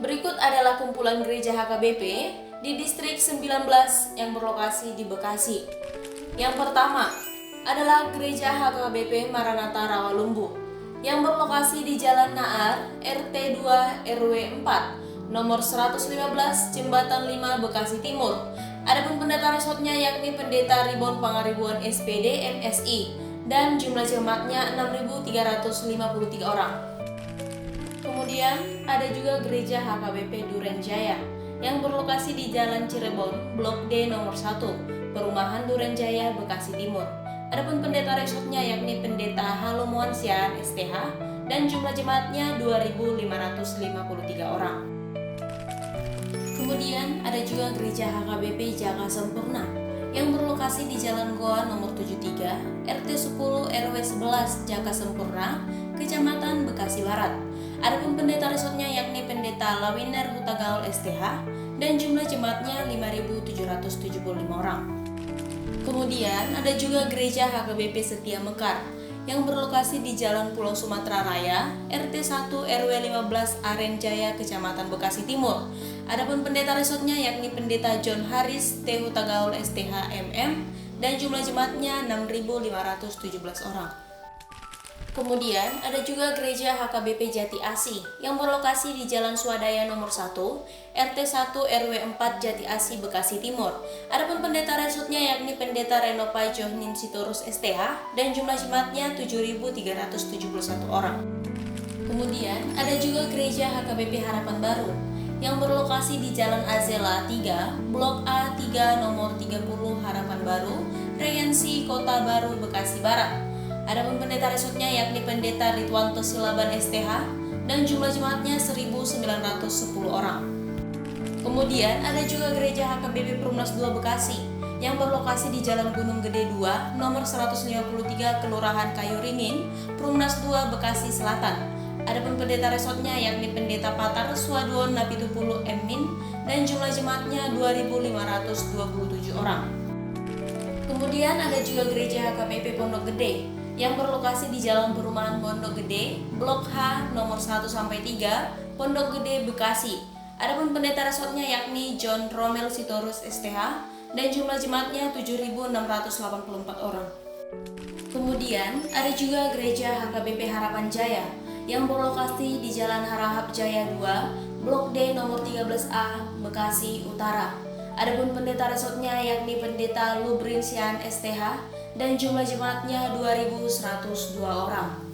Berikut adalah kumpulan gereja HKBP di distrik 19 yang berlokasi di Bekasi. Yang pertama adalah Gereja HKBP Maranatha Rawalumbu yang berlokasi di Jalan Naar, RT 2 RW 4, nomor 115, Jembatan 5, Bekasi Timur. Adapun pendeta resotnya yakni Pendeta Ribon Pangaribuan SPD MSI dan jumlah jemaatnya 6.353 orang. Kemudian ada juga Gereja HKBP Duren Jaya yang berlokasi di Jalan Cirebon, Blok D nomor 1, Perumahan Duren Jaya, Bekasi Timur. Adapun pendeta resotnya yakni Pendeta Halomuan Siaan STH dan jumlah jemaatnya 2.553 orang. Kemudian ada juga Gereja HKBP Jaka Sempurna yang berlokasi di Jalan Goa nomor 73, RT 10 RW 11 Jaka Sempurna, Kecamatan Bekasi Barat. Adapun pendeta resotnya yakni Pendeta Lawiner Hutagaul STH dan jumlah jemaatnya 5.775 orang. Kemudian ada juga Gereja HKBP Setia Mekar yang berlokasi di Jalan Pulau Sumatera Raya, RT 1 RW 15 Aren Jaya, Kecamatan Bekasi Timur. Adapun pendeta resotnya yakni Pendeta John Haris T. Hutagaul STH MM dan jumlah jemaatnya 6.517 orang. Kemudian ada juga Gereja HKBP Jati Asih yang berlokasi di Jalan Swadaya nomor 1, RT 1 RW 4 Jati Asih, Bekasi Timur. Adapun pendeta resotnya yakni Pendeta Renopai Johnin Sitorus STH dan jumlah jemaatnya 7.371 orang. Kemudian ada juga Gereja HKBP Harapan Baru yang berlokasi di Jalan Azela 3, Blok A3 nomor 30 Harapan Baru, Regensi Kota Baru, Bekasi Barat. Adapun pendeta resotnya yakni Pendeta Ridwanto Silaban STH dan jumlah jemaatnya 1.910 orang. Kemudian ada juga Gereja HKBP Perumnas 2 Bekasi yang berlokasi di Jalan Gunung Gede 2, nomor 153 Kelurahan Kayuringin, Perumnas 2 Bekasi Selatan. Adapun pendeta resotnya yakni Pendeta Patar Swadwon Napitupulu Emin dan jumlah jemaatnya 2.527 orang. Kemudian ada juga Gereja HKBP Pondok Gede yang berlokasi di Jalan Perumahan Pondok Gede, Blok H nomor 1-3, Pondok Gede, Bekasi. Adapun pendeta resotnya yakni John Romel Sitorus STH dan jumlah jemaatnya 7.684 orang. Kemudian ada juga Gereja HKBP Harapan Jaya yang berlokasi di Jalan Harahap Jaya 2, Blok D nomor 13A, Bekasi Utara. Adapun pendeta resotnya yakni Pendeta Lubrin Siaan STH dan jumlah jemaatnya 2.102 orang.